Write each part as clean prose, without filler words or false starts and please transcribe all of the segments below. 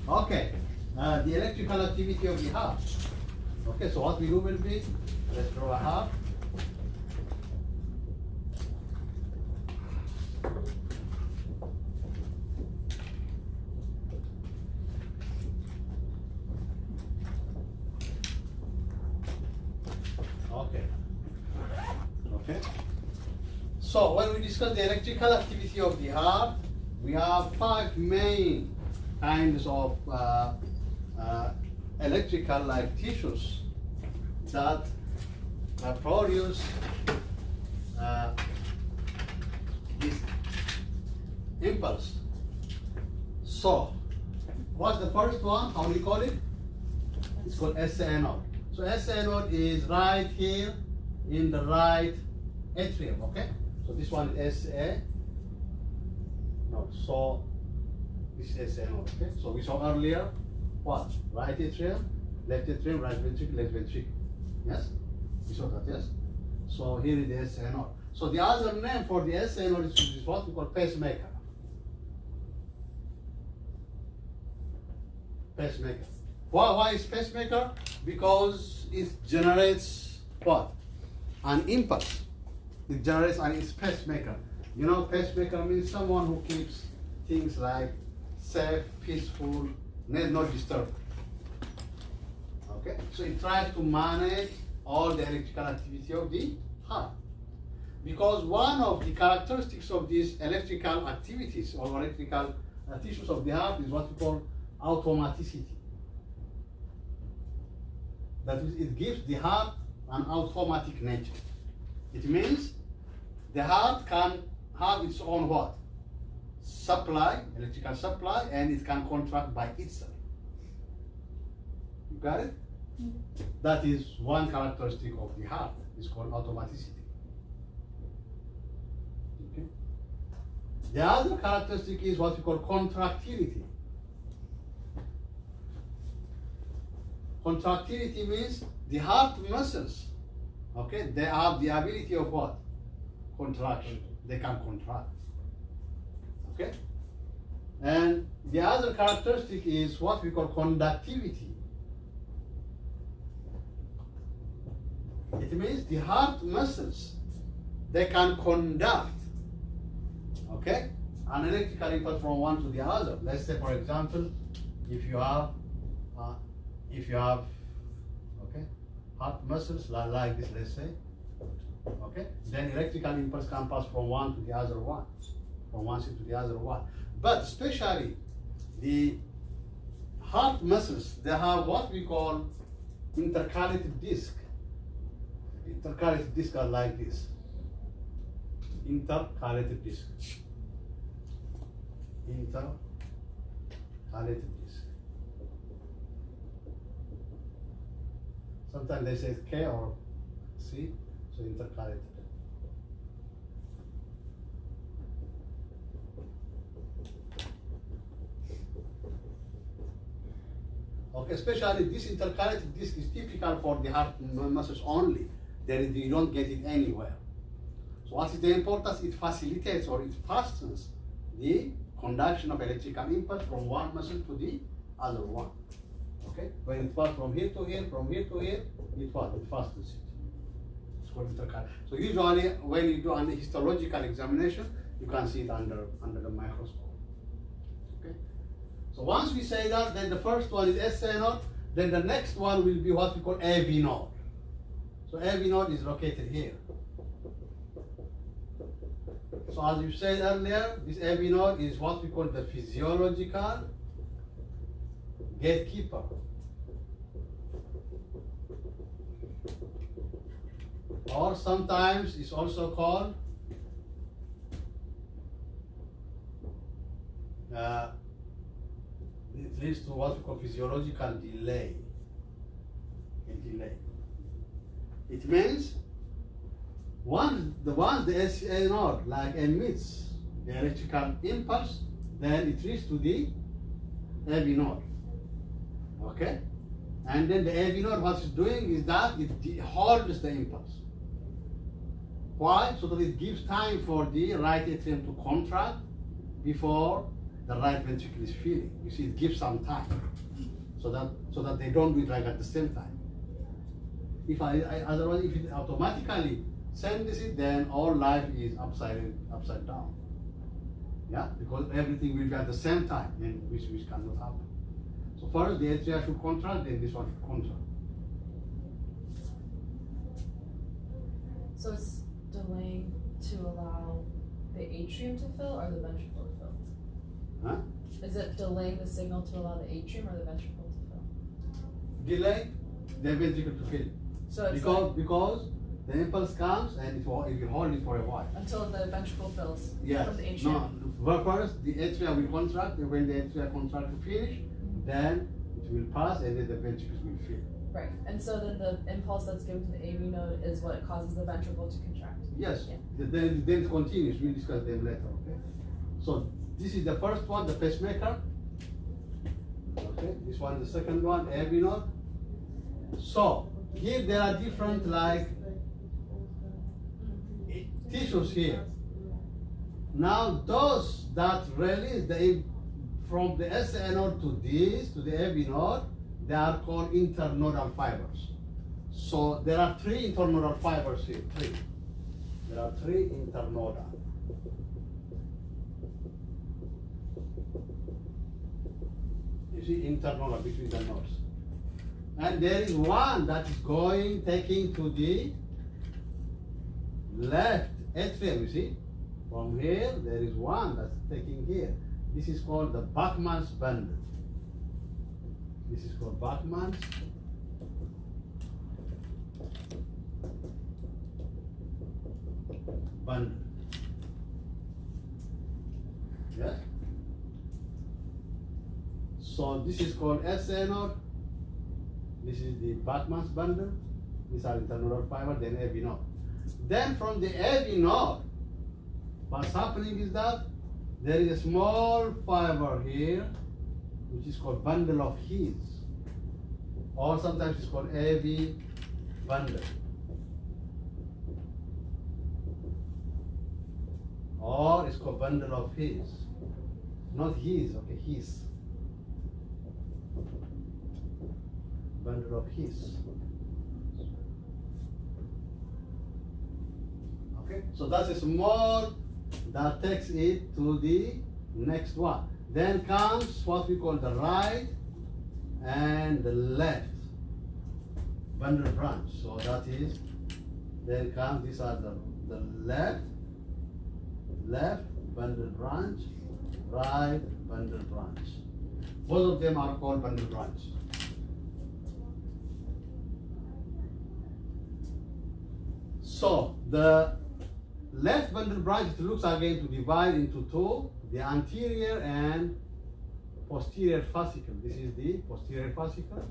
Okay, the electrical activity of the heart. Okay, so what we do will be, let's draw a heart. Okay. Okay. So when we discuss the electrical activity of the heart, we have five main kinds of electrical like tissues that produce this impulse. So, what's the first one? How do you call it? It's called SA node. So SA node is right here in the right atrium, okay? So this one is SA node. So this is SA node, okay? So we saw earlier what? Right atrium, right ventricle, left ventricle. Yes? We saw that, yes? So here is the SA node. So the other name for the SA node is what we call pacemaker. Pacemaker. Why is pacemaker? Because it generates what? An impulse. It generates an pacemaker. You know, pacemaker means someone who keeps things like safe, peaceful, not disturbed. Okay? So it tries to manage all the electrical activity of the heart. Because one of the characteristics of these electrical activities or electrical tissues of the heart is what we call automaticity. That is, it gives the heart an automatic nature. It means the heart can have its own what? Supply, electrical supply, and it can contract by itself. You got it? Mm-hmm. That is one characteristic of the heart. It's called automaticity. Okay. The other characteristic is what we call contractility. Contractility means the heart muscles, okay, they have the ability of what? Contraction. They can contract. Okay? And the other characteristic is what we call conductivity. It means the heart muscles, they can conduct, okay, an electrical impulse from one to the other. Let's say, for example, if you have okay, heart muscles like this, let's say, okay, then electrical impulse can pass from one to the other one, from one side to the other one. But especially the heart muscles, they have what we call intercalated disc. Intercalated discs are like this. Intercalated disc. Intercalated disc. Sometimes they say K or C, so intercalated. Okay, especially this intercalated disc is typical for the heart muscles only. You don't get it anywhere. So what is the importance? It facilitates or it fastens the conduction of electrical impulse from one muscle to the other one. Okay? When it passes from here to here, from here to here, it fastens it. It's called intercalated. So usually when you do an histological examination, you can see it under the microscope. Okay? So once we say that, then the first one is SA node, then the next one will be what we call AV node. So AV node is located here. So as you said earlier, this AV node is what we call the physiological gatekeeper. Or sometimes it's also called it leads to what we call physiological delay. A delay. It means once the SA node like emits the electrical impulse, then it reaches to the AV node. Okay? And then the AV node, what it's doing is that it holds the impulse. Why? So that it gives time for the right atrium to contract before the right ventricle is filling. You see, it gives some time, so that they don't do it like at the same time. If otherwise, if it automatically sends it, then all life is upside down. Yeah, because everything will be at the same time, and which cannot happen. So first the atria should contract, then this one should contract. So it's delaying to allow the atrium to fill or the ventricle to fill? Huh? Is it delaying the signal to allow the atrium or the ventricle to fill? Delay the ventricle to fill. So it's Because the impulse comes and if you hold it for a while. until the ventricle fills Yes. from the atrium? No. First the atria will contract, and when the atria contract to finish, then it will pass and then the ventricles will fill. Right, and so then the impulse that's given to the AV node is what causes the ventricle to contract? Yes. Yeah. Then it continues. We'll discuss them later. Okay. So this is the first one, the pacemaker. Okay. This one is the second one, AV node. So here there are different tissues here. Now those that release from the SA node to the AV node, they are called internodal fibers. So there are three internodal fibers here. There are three internodal. You see, internodal between the nodes. And there is one that is taking to the left atrium, you see. From here, there is one that's taking here. This is called the Bachmann's bundle. This is called Bachmann's bundle. Yes? So this is called SA node. This is the Bachmann's bundle. These are internodal fiber, then AV node. Then from the AV node, what's happening is that there is a small fiber here, which is called bundle of His, or sometimes it's called AV bundle, or it's called bundle of His, not His, okay, His, bundle of His. Okay, so that's a small that takes it to the next one. Then comes what we call the right and the left bundle branch. So that is, then comes, these are the left bundle branch, right bundle branch. Both of them are called bundle branch. So the left bundle branch looks again to divide into two, the anterior and posterior fascicle. This is the posterior fascicle.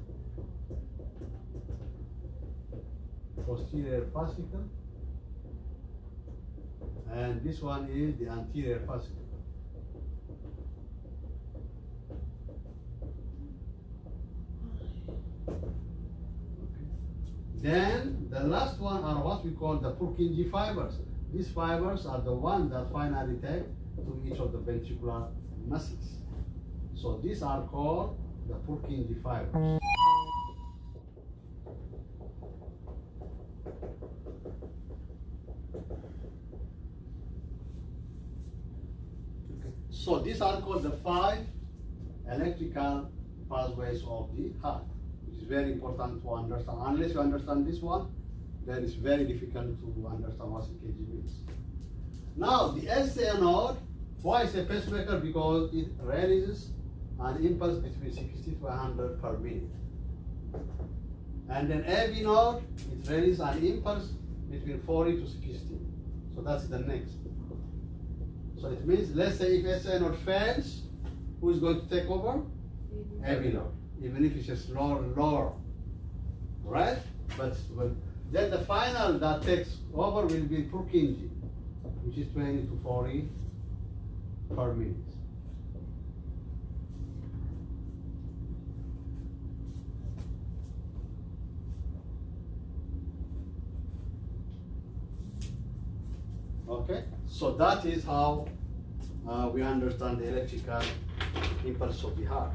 Posterior fascicle. And this one is the anterior fascicle. Then the last one are what we call the Purkinje fibers. These fibers are the ones that finally take to each of the ventricular muscles. So these are called the Purkinje fibers. Okay. So these are called the 5 electrical pathways of the heart, which is very important to understand. Unless you understand this one, then it's very difficult to understand what EKG means. Now, the SA node, why is a pacemaker? Because it releases an impulse between 60 to 100 per minute. And then AV node, it releases an impulse between 40 to 60. So that's the next. So it means, let's say if SA node fails, who is going to take over? AV node, even if it's just lower, right? But then the final that takes over will be Purkinje, which is 20 to 40 per minute. Okay, so that is how we understand the electrical impulse of the heart.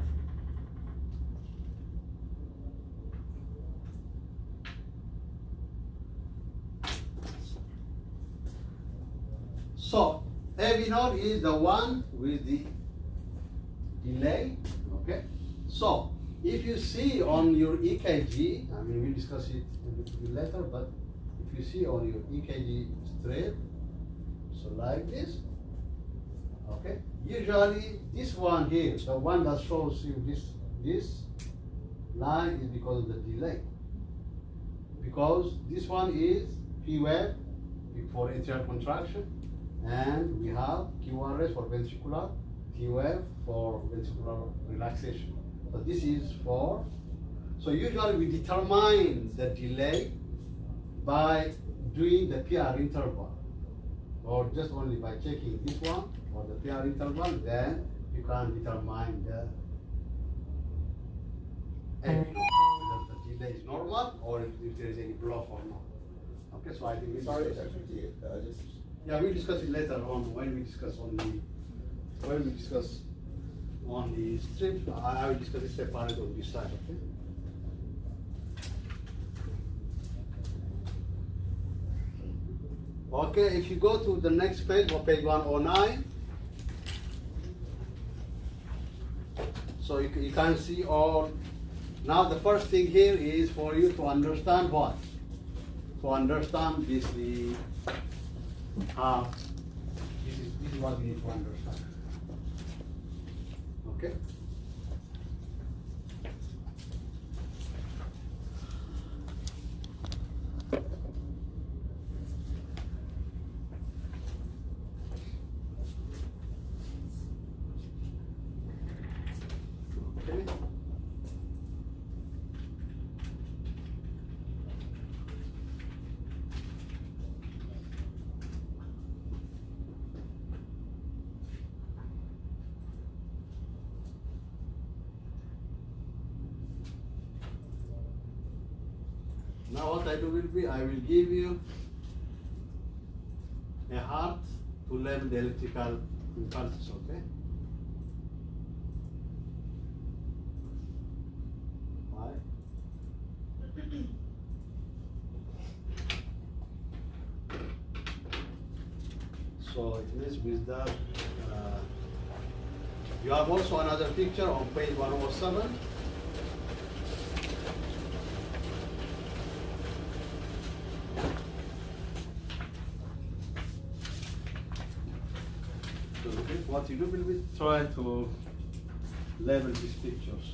So AV node is the one with the delay. Okay. So if you see on your EKG, I mean we'll discuss it a little bit later, but if you see on your EKG strip, so like this, okay. Usually this one here, the one that shows you this line is because of the delay. Because this one is P wave for atrial contraction, and we have QRS for ventricular, T wave for ventricular relaxation. So this is for, so usually we determine the delay by doing the PR interval, or just only by checking this one for the PR interval, then you can determine the whether the delay is normal or if there is any block or not. Okay, so I think we Sorry, discuss, Dr. G, just yeah, we'll discuss it later on when we discuss on the strip. I will discuss it separate on this side. Okay. Okay, if you go to the next page, or page 109, so you can see all. Now the first thing here is for you to understand what? To understand this, this is what you need to understand. Okay? Okay. Now what I do will be, I will give you a heart to level the electrical impulses, okay? Right. So it means with that, you have also another picture on page 107. So what you do will be try to level these pictures.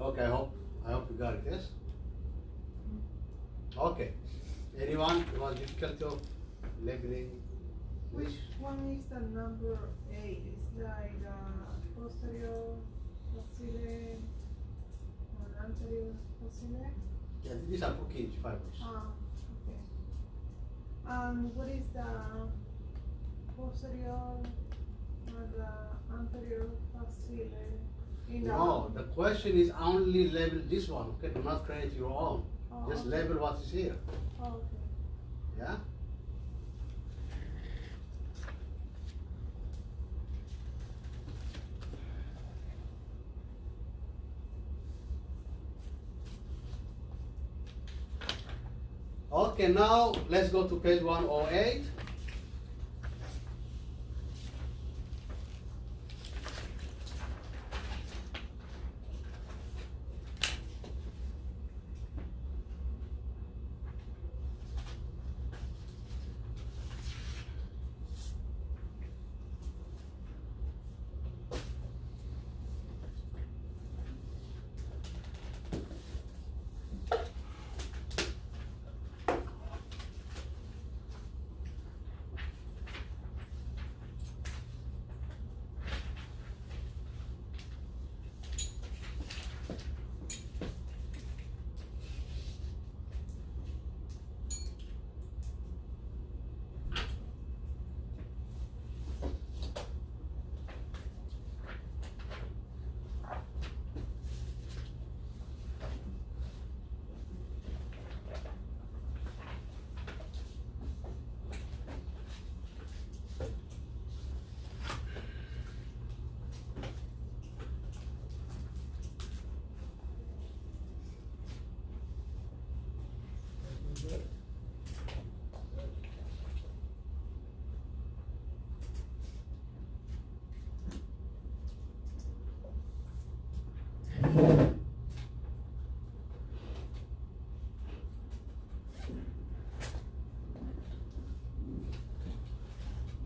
Okay, I hope you got it, yes? Okay. Anyone who was difficult of labeling? Which one is the number 8? It's like posterior facile or anterior facile? Yeah, these are Purkinje fibers. Ah, okay. What is the posterior or the anterior facile? No, the question is only label this one, okay? Do not create your own. Oh, Just okay. label what is here, Oh, okay. yeah? Okay, now let's go to page 108.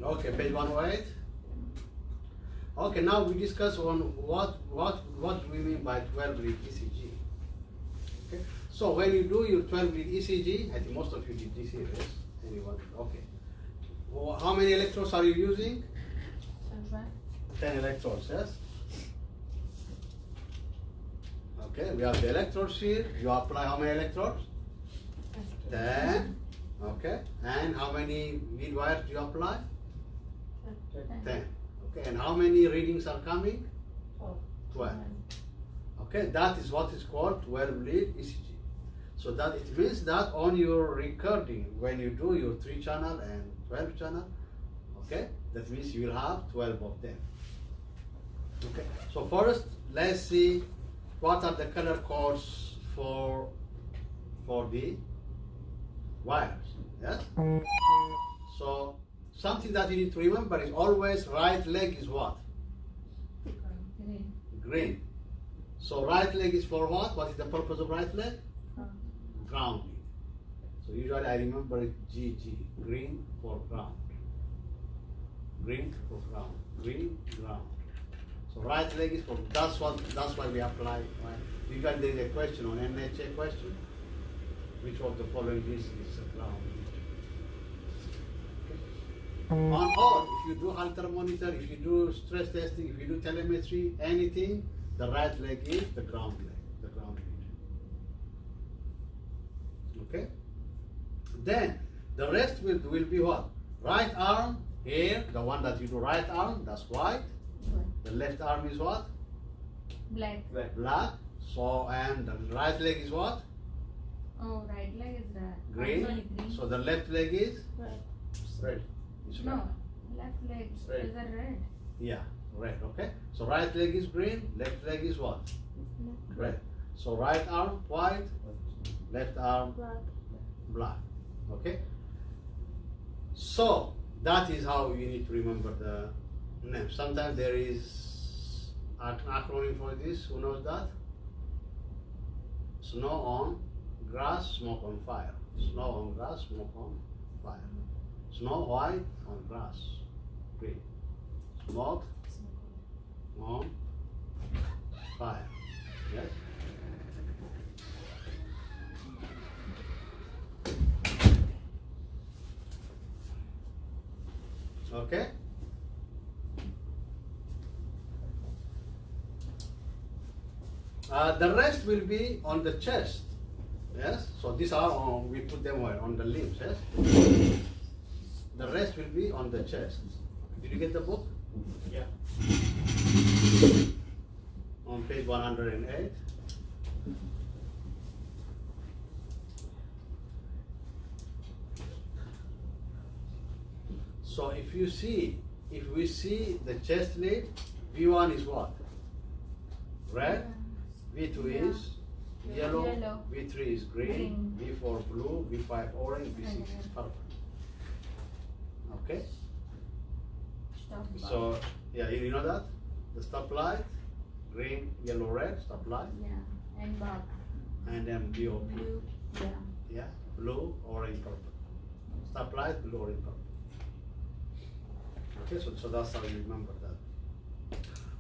Okay, page 108. Okay, now we discuss on what do we mean by 12 lead ECG. Okay, so when you do your 12 lead ECG, I think most of you did this series. Anyone? Okay. Well, how many electrodes are you using? 10 electrodes, yes? Okay, we have the electrodes here. You apply how many electrodes? 10. Okay, and how many lead wires do you apply? 10. Okay, and how many readings are coming? 12. Okay, that is what is called 12 lead ECG. So that it means that on your recording, when you do your 3 channel and 12 channel, okay, that means you will have 12 of them. Okay, so first let's see what are the color codes for the wires. Yes. So something that you need to remember is always right leg is what? Green. So right leg is for what? What is the purpose of right leg? Grounding. So usually I remember it GG, green for ground. Green for ground. Green, ground. So right leg is for, that's why we apply. Right? Usually there is a question on NHA question. Which of the following is ground? Okay. On all, if you do Holter monitor, if you do stress testing, if you do telemetry, anything, the right leg is the ground leg, the ground region. Okay? Then the rest will be what? Right arm here, the one that you do right arm, that's white. The left arm is what? Black. Black. So and the right leg is what? Oh, right leg is red. Green. Sorry, green. So the left leg is Red. red. It's red. No, left leg Red. is a red. Yeah, red. Okay. So right leg is green. Left leg is what? Red. So right arm white. Left arm Black. black. Okay. So that is how you need to remember the name. Sometimes there is an acronym for this. Who knows that? Snow on grass, smoke on fire. Snow on grass, smoke on fire. Snow white on grass, green. Smoke on fire. Yes? Okay? The rest will be on the chest. Yes? So these are on, we put them where? On the limbs, yes? The rest will be on the chest. Did you get the book? Yeah. On page 108. So if we see the chest lead, V1 is what? Red, V2 is yellow, Yellow. V3 is green, V4 blue, V5 orange, V6 is purple. Okay? Stop. So, yeah, you know that? The stoplight, green, yellow, red, stoplight, Yeah, and Bob. and then BOP. Blue. Yeah. Yeah, blue, orange, purple. Stoplight, blue, orange, purple. Okay, so that's how you remember that.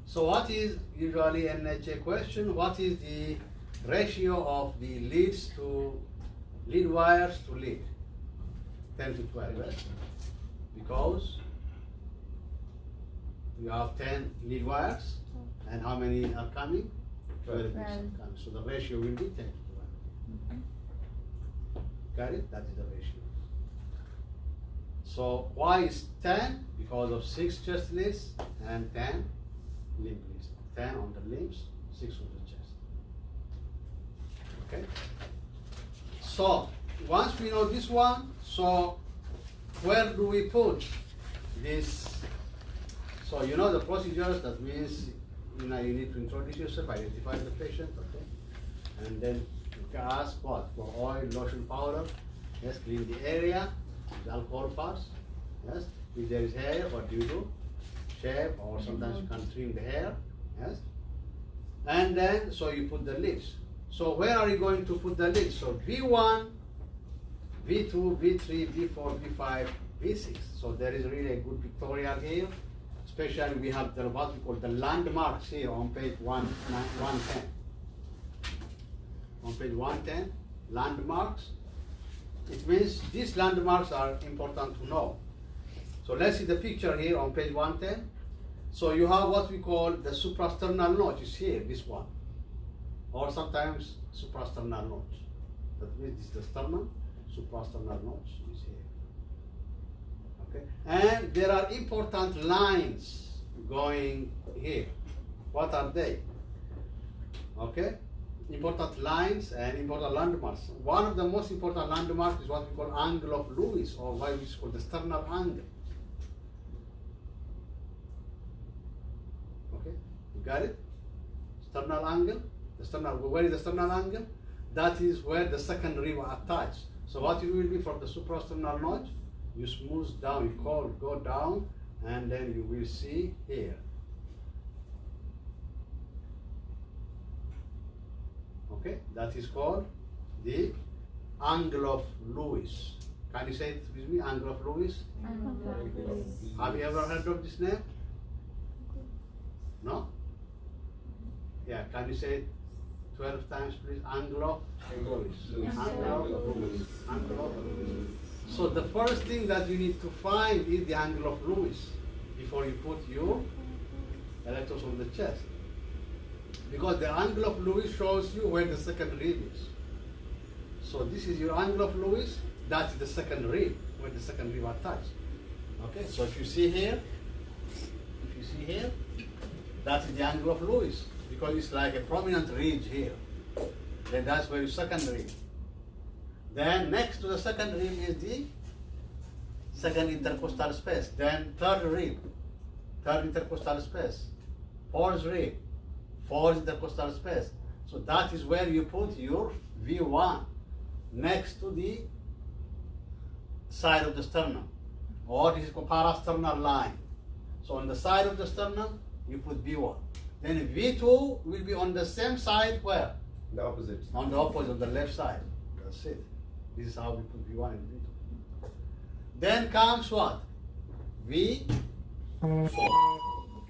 So what is usually NHA question? What is the ratio of the leads to lead wires to lead? 10 to 12, right? Because you have 10 lead wires, and how many are coming? 12 leads are coming. So the ratio will be 10 to 12. Got it? That is the ratio. So why is 10? Because of 6 chest leads and 10 limb leads. 10 on the limbs, 6 on the chest. Okay? So once we know this one, so where do we put this? So you know the procedures. That means you need to introduce yourself, identify the patient, okay? And then you can ask what? For oil, lotion, powder. Yes, clean the area, the alcohol parts. Yes, if there is hair, what do you do? Shave, or sometimes you can trim the hair. Yes, and then so you put the lids. So where are you going to put the lids? So V1, V2, V3, V4, V5, V6. So there is really a good pictorial here. Especially we have the what we call the landmarks here on page 110. On page 110, landmarks. It means these landmarks are important to know. So let's see the picture here on page 110. So you have what we call the suprasternal notch is here, this one. Or sometimes suprasternal notch. That means this is the sternum, suprasternal notch is here. Okay? And there are important lines going here. What are they? Okay? Important lines and important landmarks. One of the most important landmarks is what we call angle of Lewis, or what is called the sternal angle. Okay, you got it? Sternal angle. The sternal. Where is the sternal angle? That is where the second rib attached. So what it will be from the suprasternal notch? You smooth down. You go down, and then you will see here. Okay, that is called the angle of Lewis. Can you say it with me? Angle of Lewis. Have you ever heard of this name? No? Yeah, can you say it 12 times, please? Angle of Lewis. Angle of Lewis. Angle of Lewis. So the first thing that you need to find is the angle of Lewis before you put your electrodes on the chest. Because the angle of Lewis shows you where the second rib is. So this is your angle of Lewis, that's the second rib, where the second rib attached. Okay, so if you see here, that is the angle of Lewis, because it's like a prominent ridge here. Then that's where your second rib. Then next to the second rib is the second intercostal space. Then third rib, third intercostal space. Fourth rib, fourth intercostal space. So that is where you put your V1 next to the side of the sternum, or this is called parasternal line. So on the side of the sternum, you put V1. Then V2 will be on the same side where? The opposite. On the opposite, on the left side. That's it. This is how we put V1 and V2. Then comes what? V4.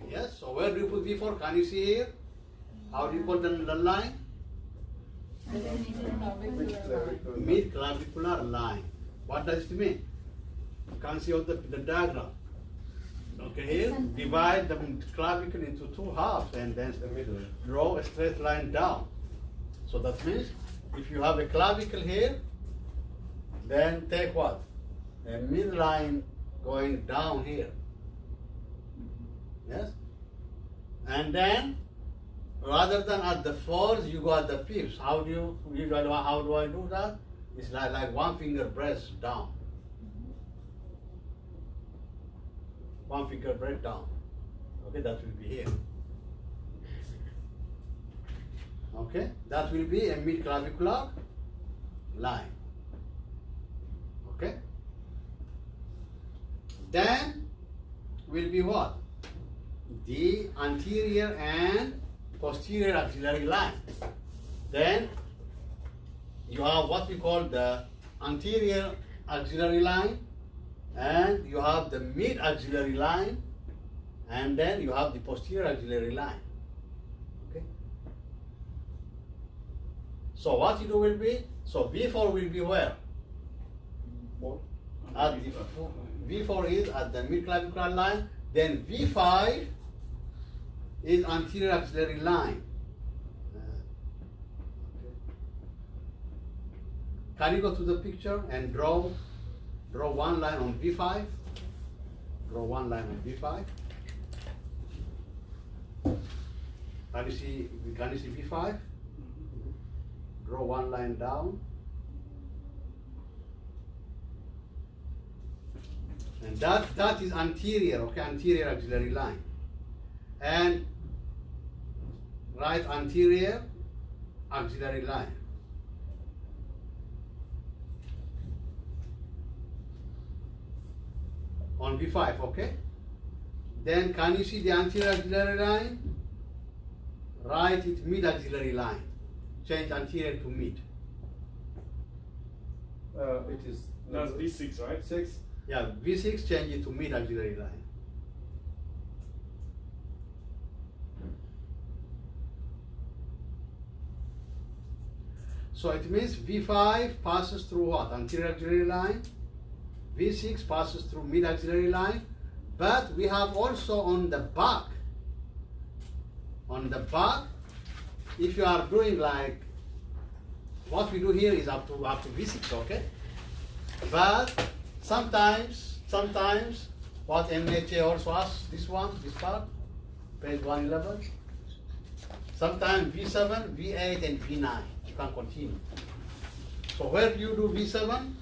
Yes, so where do you put V4? Can you see here? How do you put the line? Mid-clavicular line. What does it mean? You can see on the diagram. Okay, here, divide the clavicle into two halves and then The middle. draw a straight line down. So that means if you have a clavicle here, then take what? A midline going down here. Yes? And then rather than at the fourth, you go at the fifth. How do I do that? It's like one finger press down. One finger break down. Okay, that will be here. Okay, that will be a mid-clavicular line. Okay? Then will be what? The anterior and posterior axillary line. Then you have what we call the anterior axillary line, and you have the mid axillary line, and then you have the posterior axillary line. Okay. So what you do will be, so V4 will be where? At the V4 is at the mid clavicular line. Then V5 is anterior axillary line. Can you go to the picture and draw one line on V5? Draw one line on V5. Can you see V5? Draw one line down. And that is anterior, okay, anterior axillary line. And right anterior axillary line. On V5, okay? Then can you see the anterior axillary line? Right, it's mid axillary line. Change anterior to mid. It is. That's V6, right? 6. Yeah, V6 change it to mid axillary line. So it means V5 passes through what? Anterior axillary line. V6 passes through mid axillary line. But we have also on the back. On the back, if you are doing like what we do here is up to V6, okay? But sometimes what MHA also asks, this part, page 111. Sometimes V7, V8, and V9. You can continue. So where do you do V7?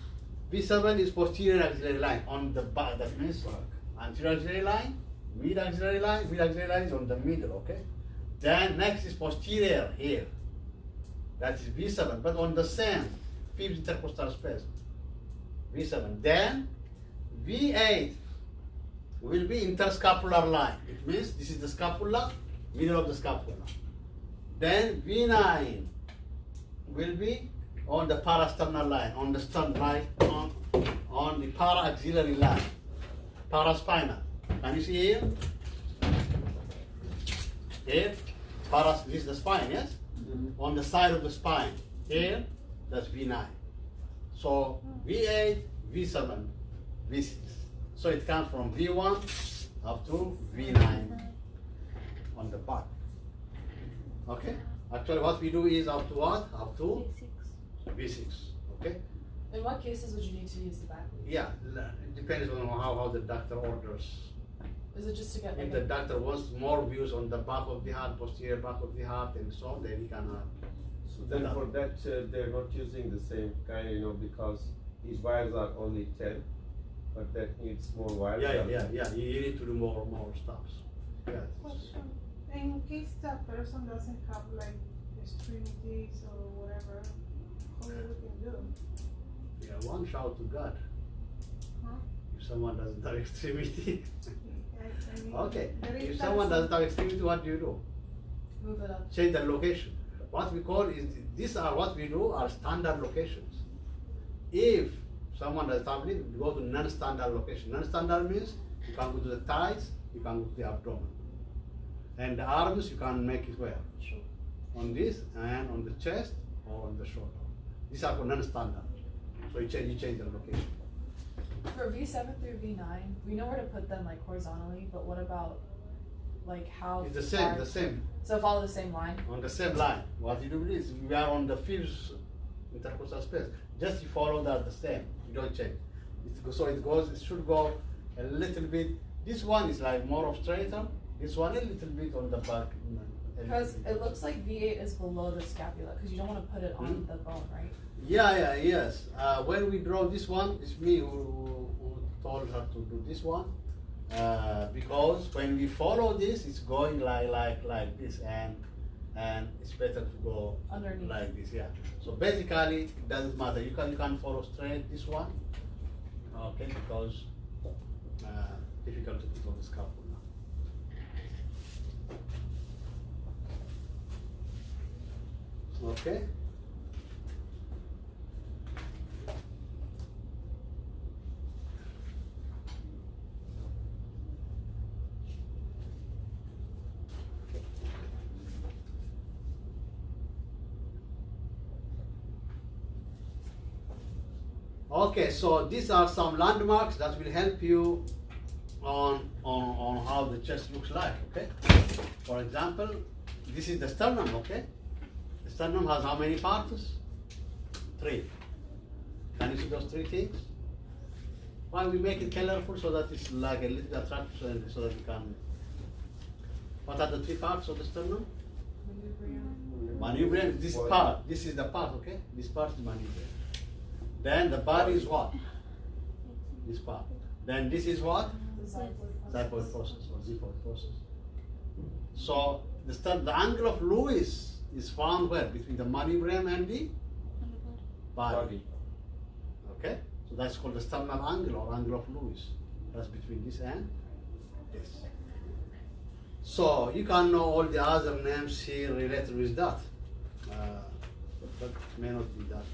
V7 is posterior axillary line on the back. That means anterior axillary line, mid axillary line. Mid axillary line is on the middle, okay? Then next is posterior here. That is V7, but on the same fifth intercostal space. V7. Then V8 will be interscapular line. It means this is the scapula, middle of the scapula. Then V9 will be on the parasternal line, on the stern line, on the para-axillary line, paraspinal. Can you see here? Here, this is the spine, yes? On the side of the spine. Here, that's V9. So V8, V7, V6. So it comes from V1 up to V9 on the back. Okay? Actually, what we do is up to what? Up to V6. Okay? In what cases would you need to use the back lead? Yeah, it depends on how the doctor orders. Is it just to get like If the doctor wants more views on the back of the heart, posterior back of the heart, and so on, then he can So then for that, they're not using the same kind, because these wires are only 10, but that needs more wires. Yeah. You need to do more stuff. Yeah. Question, in case that person doesn't have like extremities or whatever, how we can do? Yeah, one shout to God. Huh? If someone doesn't have extremity. I mean, Okay. there is If that someone some- doesn't have extremity, what do you do? Move it up. Change the location. What we call is, these are what we do are standard locations. If someone doesn't have it, we go to non-standard location. Non-standard means you can go to the thighs, you can go to the abdomen. And the arms, you can make it where? Sure. On this and on the chest or on the shoulder. These are for non-standard. So you change the location. For V7 through V9, we know where to put them like horizontally, but what about like how It's the far- same, So follow the same line? on the same line. What you do is, we are on the fifth intercostal space. Just you follow that the same, you don't change. It should go a little bit. This one is like more of straighter, this one a little bit on the back. Because it looks like V8 is below the scapula, because you don't want to put it on the bone, right? Yes. When we draw this one, it's me who told her to do this one. Because when we follow this, it's going like this, and it's better to go Underneath. like this. Yeah. So basically, it doesn't matter. You can follow straight this one, okay? Because difficult to put on the scalpel. Okay. Okay, so these are some landmarks that will help you on how the chest looks like, okay? For example, this is the sternum, okay? The sternum has how many parts? 3. Can you see those 3 things? Why we make it colorful so that it's like a little attractive so that you can... What are the 3 parts of the sternum? Manubrium, this part, this is the part, okay? This part is manubrium. Then the body is what? This part. Then this is what? The xiphoid Xiphoid process or xiphoid process. So the angle of Lewis is found where? Between the manubrium and the body. Okay? So that's called the sternal angle or angle of Lewis. That's between this and this. So you can know all the other names here related with that. But may not be that.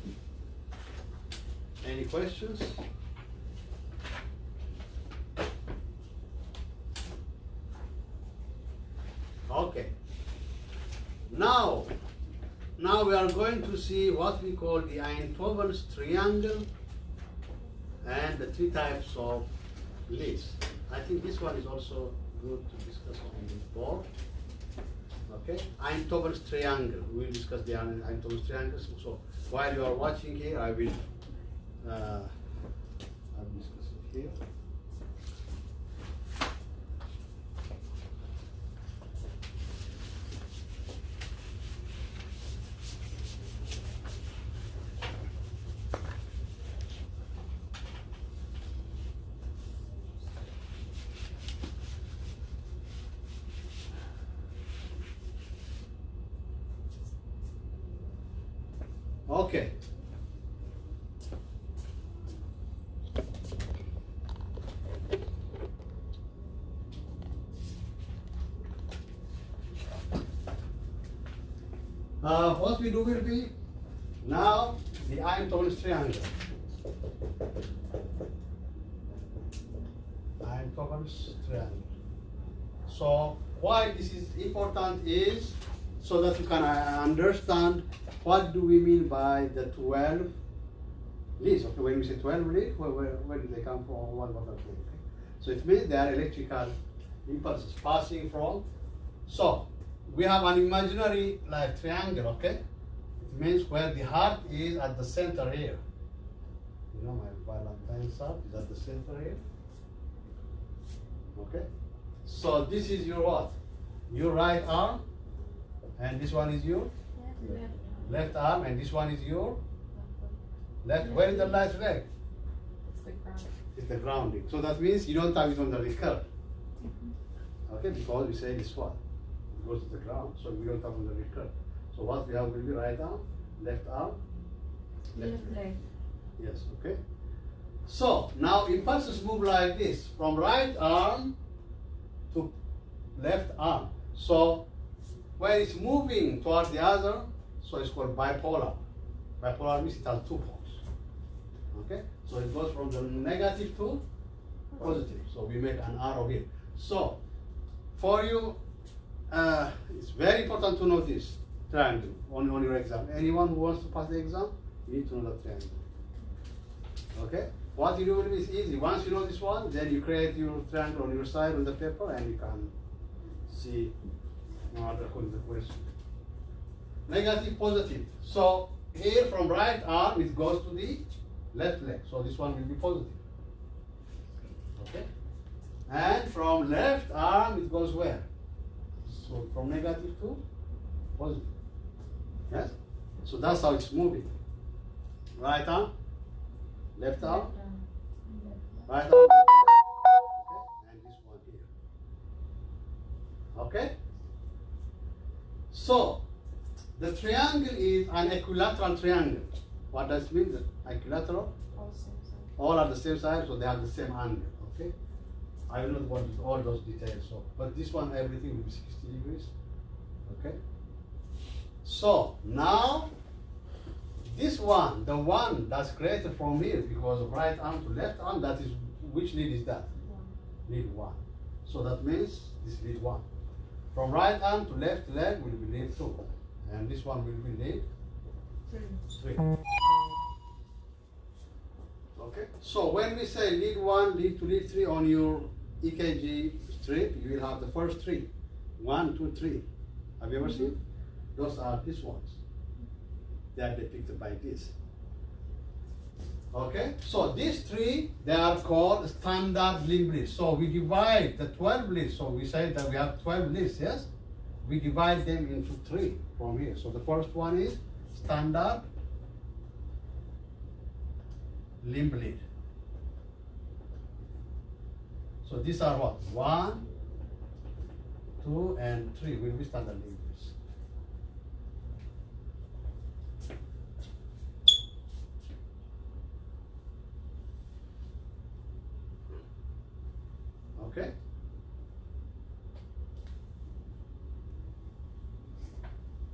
Any questions? Okay. Now we are going to see what we call the Einthoven's triangle and the 3 types of leads. I think this one is also good to discuss on the board. Okay, Einthoven's triangle. We will discuss the Einthoven's triangle. So while you are watching here, I will discuss it here. Okay. What we do will be now the Einthoven's triangle. Einthoven's triangle. So why this is important is so that you can understand what do we mean by the 12 leads. Okay, when we say 12 leads, where do they come from? What are they? Okay. So it means they are electrical impulses passing from. So we have an imaginary like triangle, okay? It means where the heart is at the center here. You know, my Valentine's heart is at the center here. Okay? So this is your what? Your right arm, and this one is your left arm, and this one is your left. Where is the left leg? It's the ground. It's the grounding. So that means you don't have it on the recurve. Okay, because we say this one. It goes to the ground, so we don't have on the recurve. So what we have will be right arm, left Left leg. Yes, okay. So now impulses move like this, from right arm to left arm. So when it's moving towards the other, so it's called bipolar. Bipolar means it has 2 poles. Okay? So it goes from the negative to positive. So we make an arrow here. So for you, it's very important to know this triangle on your exam. Anyone who wants to pass the exam, you need to know the triangle. Okay? What you do is easy. Once you know this one, then you create your triangle on your side on the paper, and you can see what the question. Negative, positive. So here from right arm it goes to the left leg. So this one will be positive. Okay? And from left arm it goes where? So from negative to positive. Yes? So that's how it's moving. Right arm, left arm, right arm, left leg. Okay? And this one here. Okay? So the triangle is an equilateral triangle. What does it mean? Equilateral? All same side. All are the same side, so they have the same angle. Okay? I will not go into all those details. So, but this one, everything will be 60 degrees. Okay? So now, this one, the one that's created from here, because of right arm to left arm, that is, which lead is that? Lead 1. So that means this lead 1. From right arm to left leg will be lead 2. And this one will be lead 3. Okay? So when we say lead 1, lead 2, lead 3 on your EKG strip, you will have the first 3. 1, 2, 3. Have you ever seen? Those are these ones. They are depicted by this. Okay? So these 3, they are called standard limb leads. So we divide the 12 leads. So we say that we have 12 leads, yes? We divide them into 3 from here. So the first one is standard limb lead. So these are what? 1, 2, and 3 will be standard limb leads. Okay?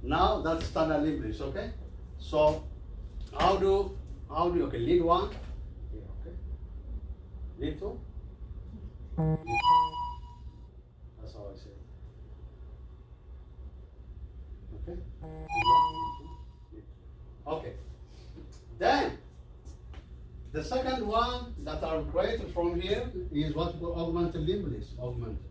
Now that's standard limb leads, okay? So how do okay, lead 1, here, okay? Lead 2, lead 3. That's how I say it. Okay? Lead 1, lead 2, lead 3. Okay. Then the second one that are created from here is what we call augmented limb leads. Augmented.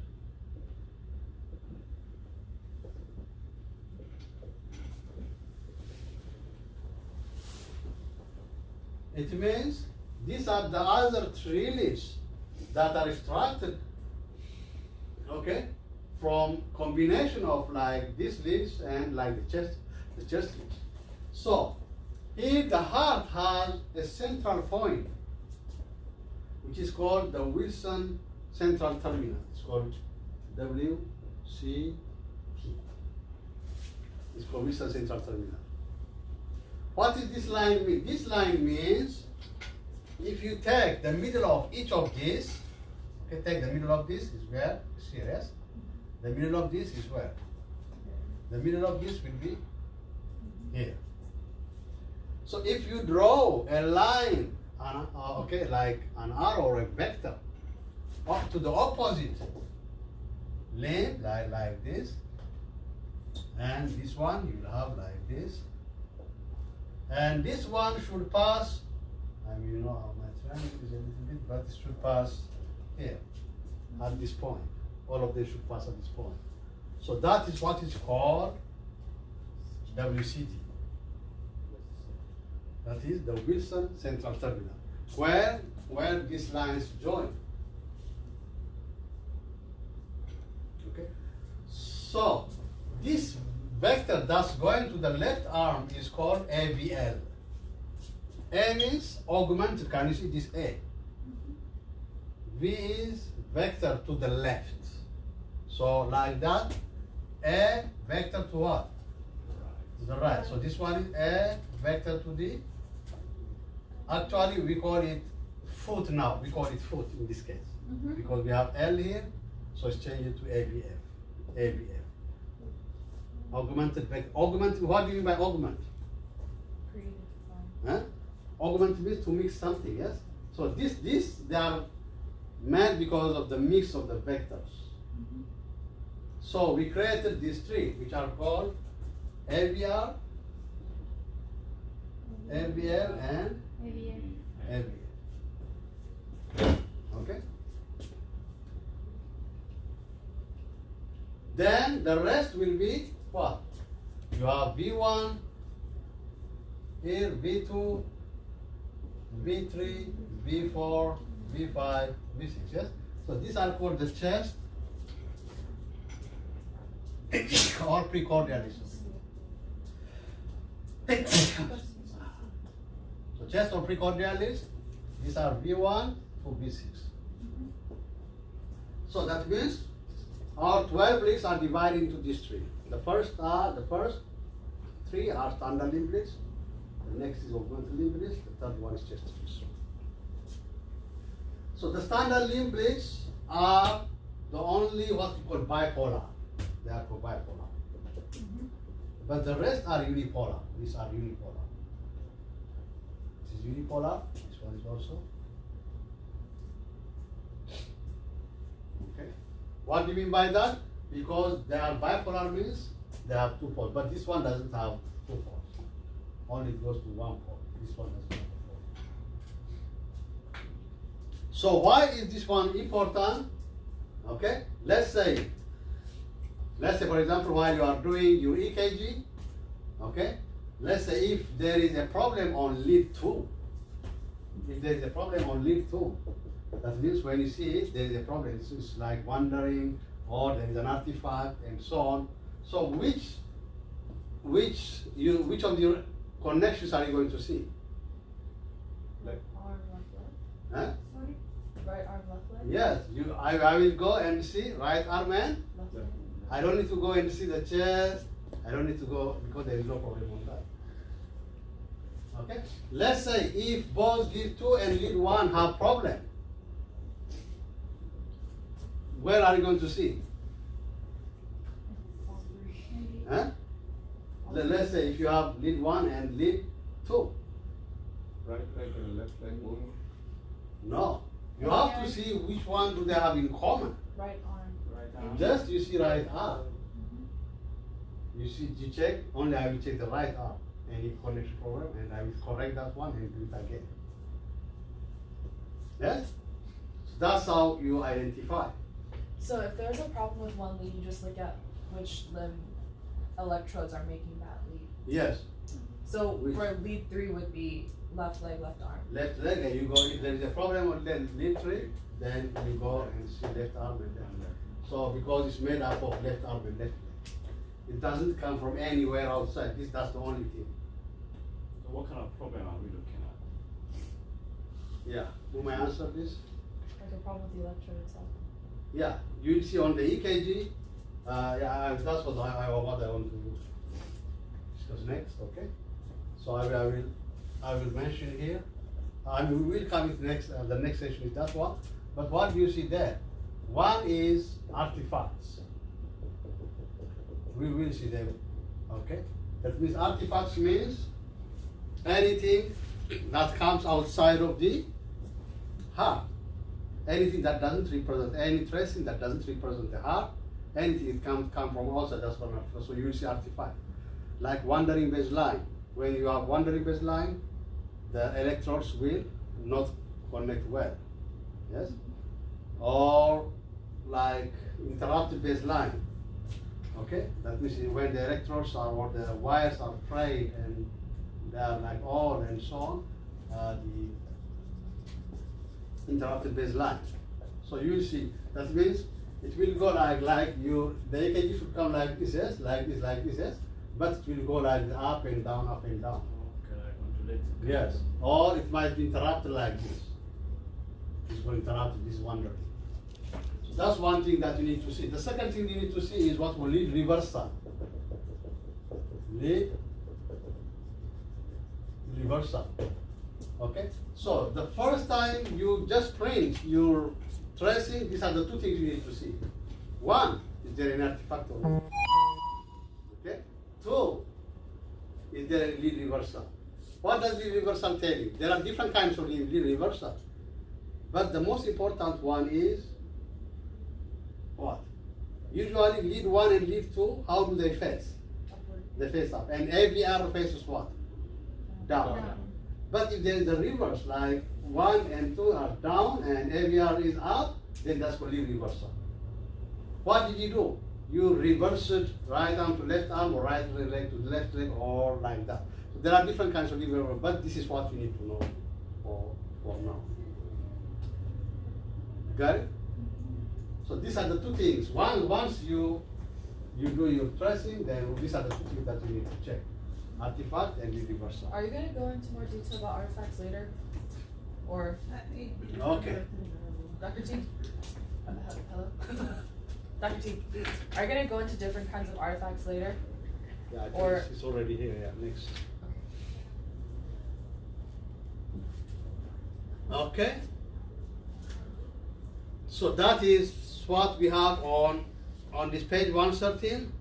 It means these are the other 3 leads that are extracted, okay, from combination of like these leads and like the chest leads. So here the heart has a central point, which is called the Wilson Central Terminal. It's called WCT. It's called Wilson Central Terminal. What does this line mean? This line means if you take the middle of each of these, okay, take the middle of this is where? Serious. The middle of this is where? The middle of this will be here. So if you draw a line, okay, like an arrow or a vector, up to the opposite limb, like this, and this one you will have like this, and this one should pass, I mean, you know how my triangle is a little bit, but it should pass here, at this point. All of them should pass at this point. So that is what is called WCT. That is the Wilson Central Terminal, where these lines join. Okay? So this vector that's going to the left arm is called AVL. A means augmented. Can you see this A? V is vector to the left. So like that, A vector to what? To the right. So this one is A vector to the, actually we call it foot now. We call it foot in this case. Because we have L here, so it's changed to AVF. AVF. Augmented vector. Augmented, what do you mean by augment? Creative design. Huh? Augment means to mix something, yes? So this, they are made because of the mix of the vectors. So we created these three, which are called AVR, AVL, and AVL. Okay? Then the rest will be what? You have V1, here V2, V3, V4, V5, V6, yes? So these are called the chest or precordialism. So chest or precordialis, these are V1 to V6. So that means our 12 leads are divided into these three. The first three are standard limb leads. The next is augmented limb leads. The third one is chest leads. So the standard limb leads are the only what we call bipolar. They are called bipolar. But the rest are unipolar. These are unipolar. This is unipolar. This one is also. Okay. What do you mean by that? Because they are bipolar means they have two poles. But this one doesn't have two poles. Only goes to one pole. This one doesn't have a pole. So why is this one important? Okay. Let's say for example, while you are doing your EKG, okay, let's say if there is a problem on lead 2, if there is a problem on lead 2, that means when you see it, there is a problem. It's like wandering, or there is an artifact, and so on. So which of your connections are you going to see? Like Arm, left leg. Huh? Sorry? Right arm, left leg? Yes, I will go and see right arm and Left leg. I don't need to go and see the chest. I don't need to go because there is no problem on that. Okay? Let's say if both lead 2 and lead 1 have problem, where are you going to see? Huh? Let's say if you have lead 1 and lead 2. right leg and left leg move. No. You have to see which one do they have in common. Right arm. Just you see right arm. You check, only I will check the right arm. Any connection problem, and I will correct that one and do it again. Yes? So that's how you identify. So if there's a problem with one lead, you just look at which limb electrodes are making that lead. Yes. So Which- for lead 3 would be left leg, left arm. Left leg, and you go, if there is a problem on the lead 3, then you go and see left arm and left leg. So because it's made up of left arm and left leg. It doesn't come from anywhere outside. That's the only thing. So what kind of problem are we looking at? Yeah. Who may answer this? Like a problem with the electrode itself. Yeah. You'll see on the EKG. That's what I want to discuss next. Okay. So I will mention here. We will come with next. The next session is that one. But what do you see there? One is artifacts. We will see them. Okay. That means artifacts means anything that comes outside of the heart. Anything that doesn't represent any tracing that doesn't represent the heart. Anything that come from outside, that's one artifact. So you will see artifact. Like wandering baseline. When you have wandering baseline, the electrodes will not connect well. Yes? Or like interrupted baseline. Okay? That means when the electrodes are or the wires are frayed and they are like all and so on, the interrupted baseline. So you will see, that means it will go like the EKG should come like this, yes? Like this, yes? but it will go like up and down, up and down. Okay, like undulating. Yes, or it might be interrupted like this. This will interrupt, this is wandering. So that's one thing that you need to see. The second thing you need to see is what will lead reversal. Lead reversal. Okay? So the first time you just print your tracing, these are the two things you need to see. One, is there an artifact or not? Okay? Two, is there a lead reversal? What does lead reversal tell you? There are different kinds of lead reversal. But the most important one is what? Usually lead 1 and lead 2, how do they face? Upward. They face up. And every arrow faces what? Down. Down. But if there is a reverse, like 1 and 2 are down and every arrow is up, then that's called lead reversal. What did you do? You reverse it right arm to left arm or right leg to left leg or like that. So there are different kinds of lead reversal, but this is what you need to know for now. Got it? So these are the two things. Once you do your tracing, then these are the two things that you need to check. Artifact and lead reversal. Are you gonna go into more detail about artifacts later? Or Okay. Dr. T? Hello? Dr. T, are you gonna go into different kinds of artifacts later? Yeah, I think Or- it's already here. Yeah, next. Okay. So that is what we have on this page 113.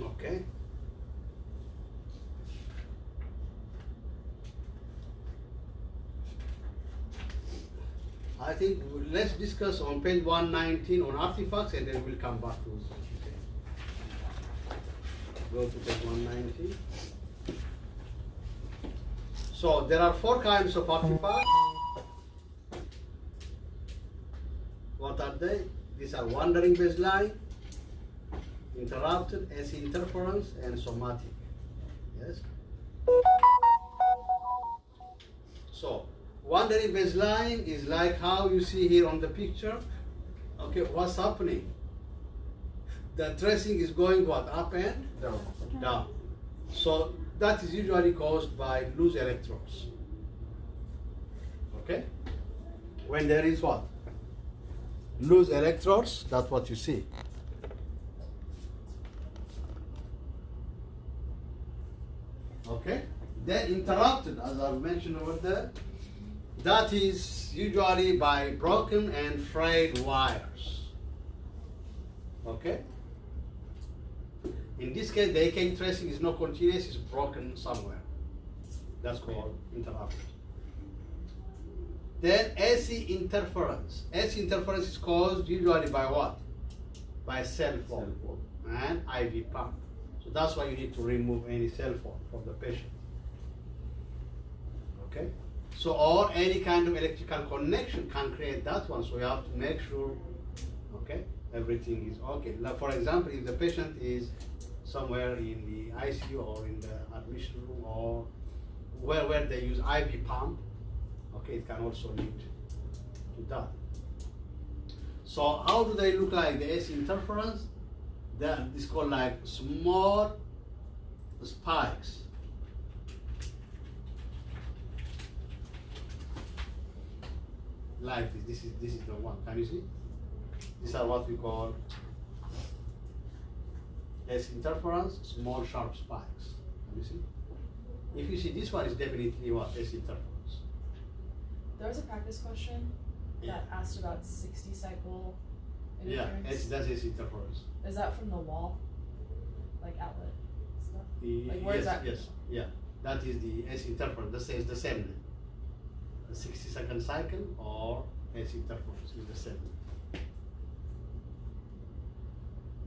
Okay. I think let's discuss on page 119 on artifacts and then we'll come back to this. Go to page 119. So there are 4 kinds of artifacts. What are they? These are wandering baseline, interrupted, AC interference, and somatic. Yes. So, wandering baseline is like how you see here on the picture. Okay, what's happening? The tracing is going what? Up and Down. down. So that is usually caused by loose electrodes. Okay? When there is what? Loose electrodes, that's what you see. Okay? Then interrupted, as I mentioned over there, that is usually by broken and frayed wires. Okay? In this case, the AKG tracing is not continuous, it's broken somewhere. That's called interrupted. Then AC interference. AC interference is caused usually by what? By cell phone and IV pump. So that's why you need to remove any cell phone from the patient. Okay? So, or any kind of electrical connection can create that one, so you have to make sure, okay, everything is okay. Like for example, if the patient is somewhere in the ICU or in the admission room or where they use IV pump, okay, it can also lead to that. So how do they look like, the AC interference? Then it's called like small spikes. Like this is the one. Can you see? These are what we call AC interference, small sharp spikes. Can you see? If you see, this one is definitely what? AC interference. There was a practice question Yeah. that asked about 60 cycle Yeah, interference. that's AC interference. Is that from the wall? Like outlet stuff? Like where yes, is that? yes, yeah. That is the AC interference. That says the same name. a 60-second cycle or AC interference is the same.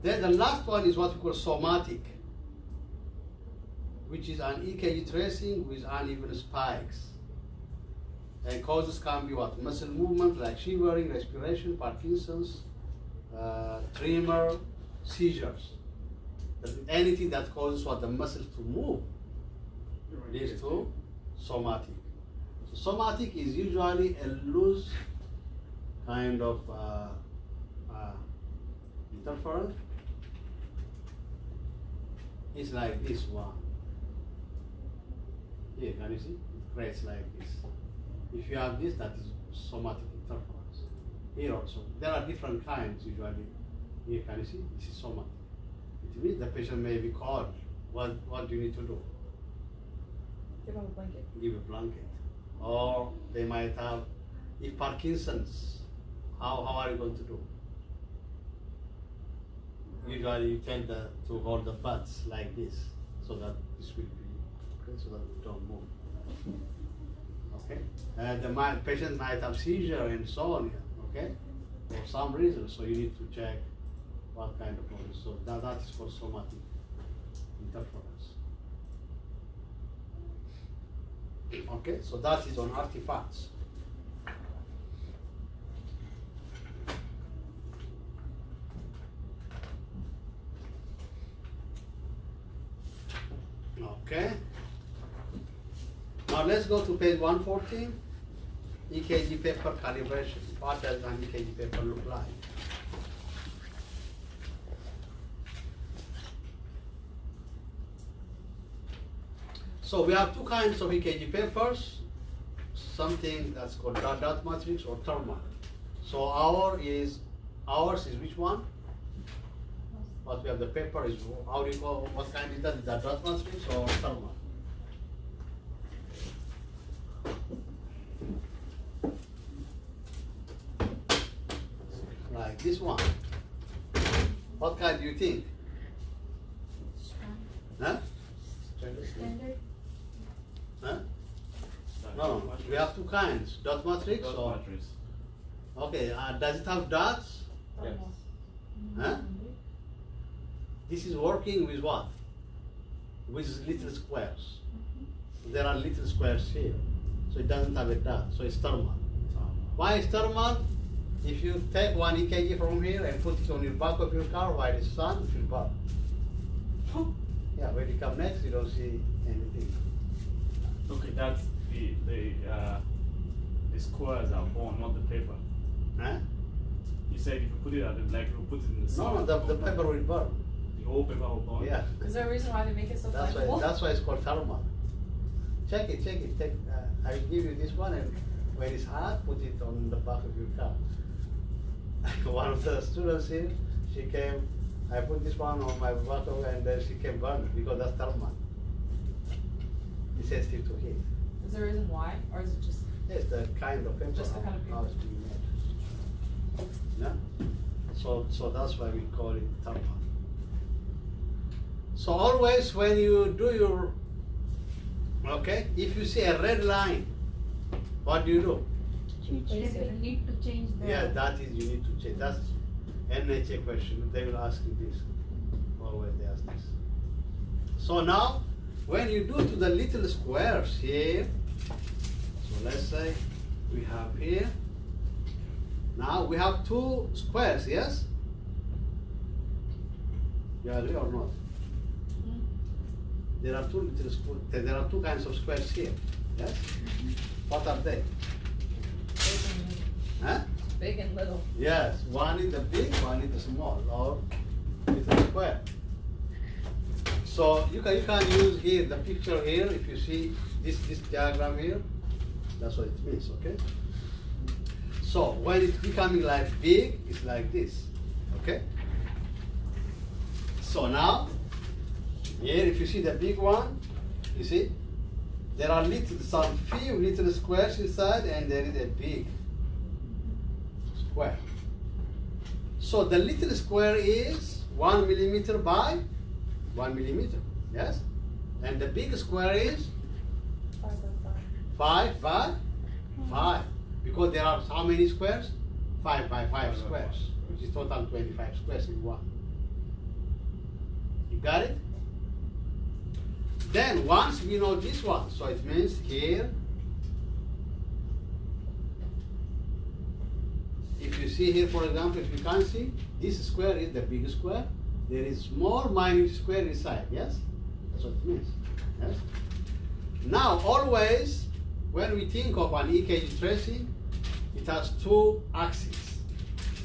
Then the last one is what we call somatic, which is an EKG tracing with uneven spikes. And causes can be what? Muscle movement like shivering, respiration, Parkinson's, tremor, seizures. Anything that causes what? The muscles to move leads to somatic. So somatic is usually a loose kind of interference. It's like this one. Here, can you see? It creates like this. If you have this, that is somatic interference. Here also, there are different kinds usually. Here, can you see? This is somatic. It means the patient may be called. What do you need to do? Give him a blanket. Give a blanket. Or they might have, if Parkinson's, how are you going to do? Usually you tend to hold the butts like this, so that this will be, okay, so that we don't move. Okay? The patient might have seizure and so on, okay? For some reason, so you need to check what kind of problem. So that is called somatic interference. Okay, so that is on artifacts. Okay. Now let's go to page 114. EKG paper calibration. What does an EKG paper look like? So we have two kinds of EKG papers. Something that's called dot matrix or thermal. So ours is which one? What we have the paper is, how do you call, what kind is that? The dot matrix or thermal? Like this one. What kind do you think? Huh? Standard. Huh? No, we have two kinds, dot matrix Dot or, matrix. okay, does it have dots? Yes. Huh? This is working with what? With little squares. There are little squares here, so it doesn't have a dot, so it's thermal. Why is thermal? If you take one EKG from here and put it on your back of your car while it's sun, it will burn. Yeah, when you come next, you don't see anything. Okay, that's the squares are born, not the paper. Huh? You said if you put it at the, like you put it in the sun. No, the paper will burn. The whole paper will burn. Yeah. Is there a reason why they make it so flexible? That's why it's called thermal. Check it. I will give you this one, and when it's hot, put it on the back of your car. One of the students here, she came, I put this one on my back of, and then she came burn because that's thermal. It's sensitive to heat. Is there a reason why, or is it just? It's the kind of paper, Just the kind of how paper. it's being made. Yeah? So that's why we call it thermal. So always when you do your, okay, if you see a red line, what do you do? You need to change the. Yeah, that is, you need to change. That's NHA question. They will ask you this. Always they ask this. So now, when you do to the little squares here, so let's say we have here, now we have two squares, yes? You agree or not? There are two little squares, there are two kinds of squares here, yes? What are they? Huh? Big and little. Yes, one is the big, one is the small, or little square. So you can use here the picture here. If you see this diagram here, that's what it means. Okay. So when it's becoming like big, it's like this. Okay. So now here, if you see the big one, you see there are some few little squares inside, and there is a big square. So the little square is 1 millimeter by 1 millimeter, yes? And the big square is 5 by 5. Because there are how many squares? 5 by 5 5 by squares, which is total 25 squares in one. You got it? Then once we know this one, so it means here, if you see here, for example, if you can see, this square is the big square. There is small minute square inside, yes? That's what it means, yes? Now, always, when we think of an EKG tracing, it has two axes.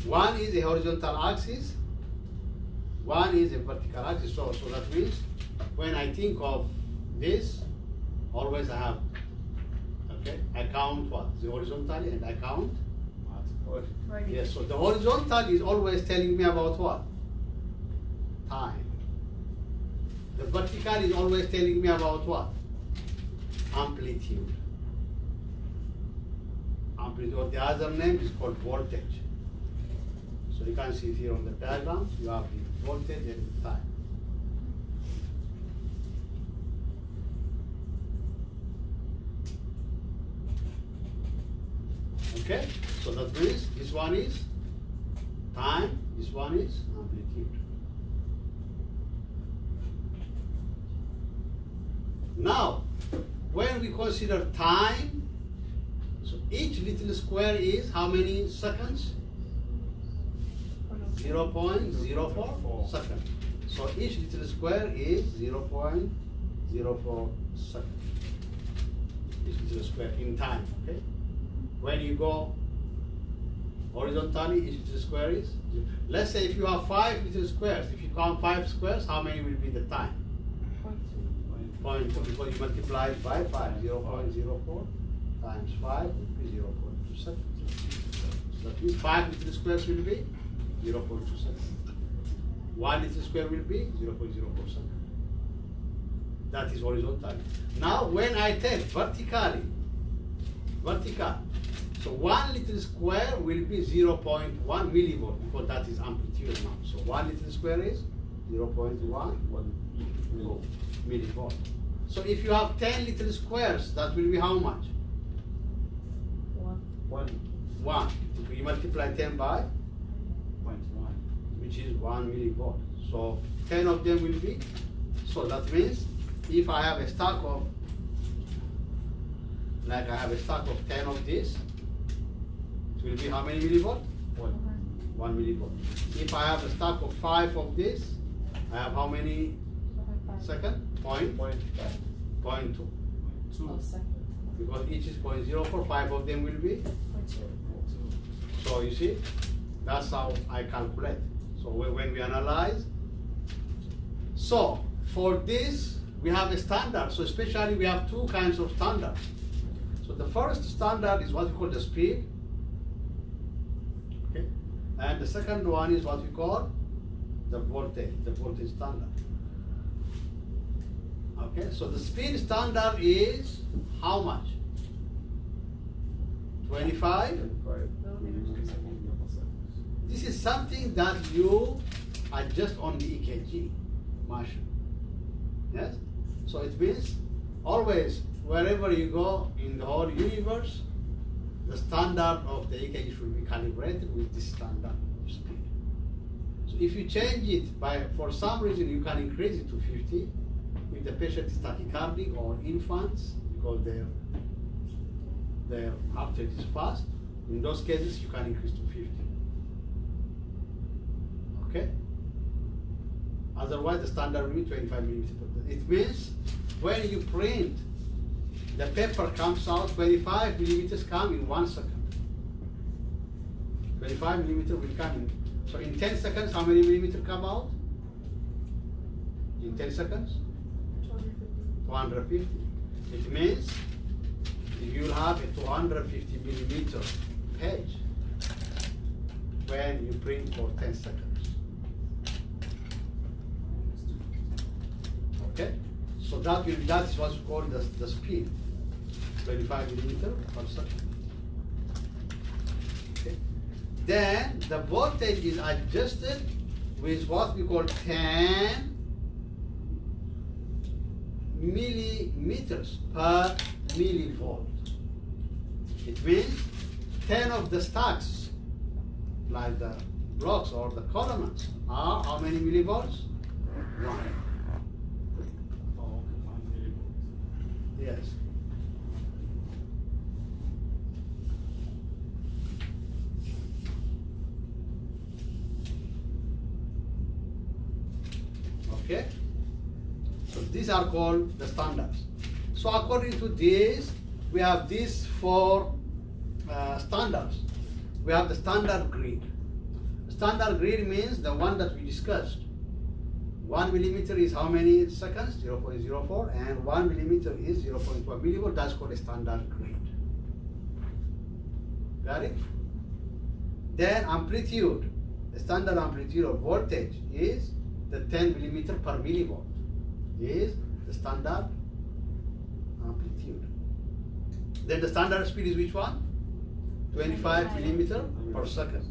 One is a horizontal axis, one is a vertical axis. So that means when I think of this, always I have, okay, I count what? The horizontally and I count. Right. Yes, so the horizontal is always telling me about what? Time. The vertical is always telling me about what? Amplitude. Amplitude, or the other name is called voltage. So you can see it here on the diagram, you have the voltage and the time. Okay, so that means this one is time, this one is amplitude. Now, when we consider time, so each little square is how many seconds? 0.04 seconds. So each little square is 0.04 seconds. Each little square in time, okay? When you go horizontally, each little square is, let's say if you have 5 little squares, if you count 5 squares, how many will be the time? 0.2, because you multiply it by 5, 0.04 times 5 will be 0.2 seconds. So that means 5 little squares will be 0.2 seconds. 1 little square will be 0.04 seconds. That is horizontal. Now when I take vertical, so 1 little square will be 0.1 millivolt, because that is amplitude now. So 1 little square is 0.1 millivolt. So if you have 10 little squares, that will be how much? 1. You multiply 10 by 0.1. which is 1 millivolt. So 10 of them will be, so that means if I have a stack of, like I have a stack of 10 of this, it will be how many millivolt? 1 millivolt. If I have a stack of 5 of this, I have how many seconds? 0.2. 2. Because each is 0.04, 5 of them will be. So you see, that's how I calculate. So when we analyze, so for this we have a standard. So especially we have two kinds of standards. So the first standard is what we call the speed, okay, and the second one is what we call the voltage standard. Okay, so the speed standard is how much? 25. This is something that you adjust on the EKG machine. Yes? So it means always, wherever you go in the whole universe, the standard of the EKG should be calibrated with this standard of speed. So if you change it by, for some reason, you can increase it to 50. If the patient is tachycardic or infants, because their heart rate is fast, in those cases you can increase to 50. Okay? Otherwise the standard will be 25 millimeters per day. It means when you print, the paper comes out, 25 millimeters come in 1 second. 25 millimeters will come in. So in 10 seconds, how many millimeters come out? In 10 seconds? 250. It means you will have a 250 millimeter page when you print for 10 seconds. Okay? So that is what's called the speed, 25 millimeter per second. Okay? Then the voltage is adjusted with what we call 10 millimeters per millivolt. It means 10 of the stacks, like the blocks or the columns, are how many millivolts? 1. Oh, okay, 1 millivolt. Yes. Okay? So these are called the standards. So according to this, we have these 4 standards. We have the standard grid. Standard grid means the one that we discussed. 1 millimeter is how many seconds? 0.04, and 1 millimeter is 0.1 millivolt. That's called a standard grid. Got it? Then amplitude. The standard amplitude of voltage is the 10 millimeter per millivolt. Is the standard amplitude. Then the standard speed is which one? 25 millimeter per second.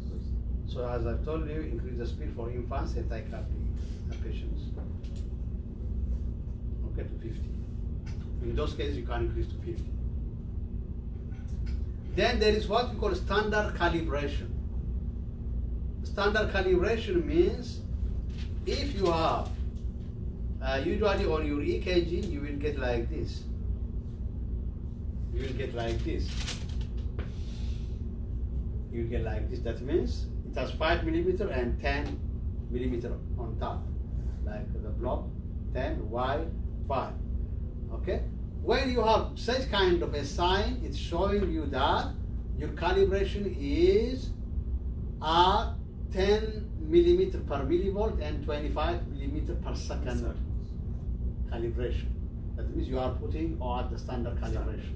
So as I've told you, increase the speed for infants and tachycardia patients. Okay, to 50. In those cases, you can increase to 50. Then there is what we call standard calibration. Standard calibration means if you have usually on your EKG, you will get like this. You will get like this. You will get like this. That means it has 5 millimeter and 10 millimeter on top, like the block 10 wide 5. Okay. When you have such kind of a sign, it's showing you that your calibration is at 10 millimeter per millivolt and 25 millimeter per second calibration. That means you are putting at the standard calibration.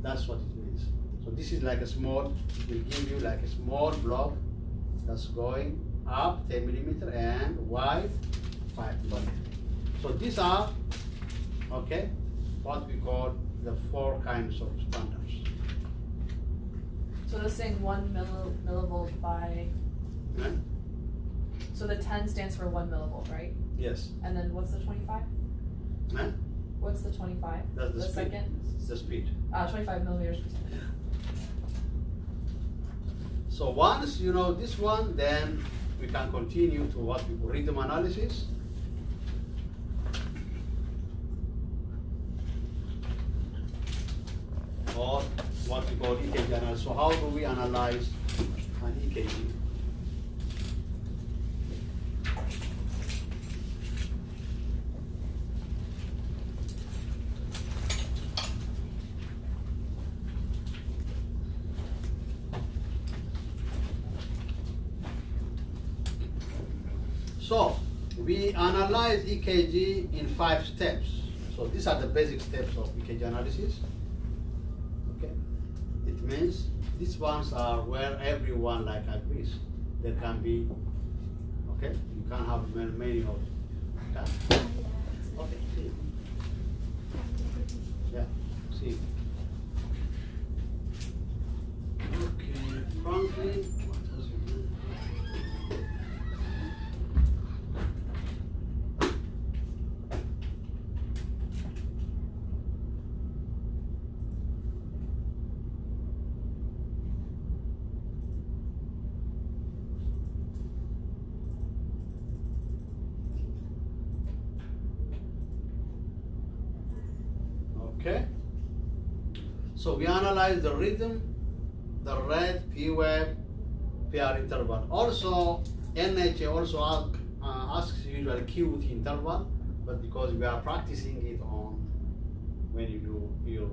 That's what it means. So this is like a small, will give you like a small block that's going up 10 millimeter and wide 5 millimeter. So these are, okay, what we call the 4 kinds of standards. So this saying 1 millivolt by. Yeah? So the 10 stands for 1 millivolt, right? Yes. And then what's the 25? Yeah? What's the 25? That's the speed. second? The speed. 25 millimeters per second. So once you know this one, then we can continue to what we call rhythm analysis. Or what we call EKG analysis. So how do we analyze an EKG? So we analyze EKG in 5 steps. So these are the basic steps of EKG analysis. Okay, it means these ones are where everyone like agrees. There can be, okay, you can have many of them. Okay, see. Yeah, see. Okay, Franklin, what else we do? Okay, so we analyze the rhythm, the rate, P-wave, PR interval. Also, NHA also asks usually QT interval, but because we are practicing it on when you do your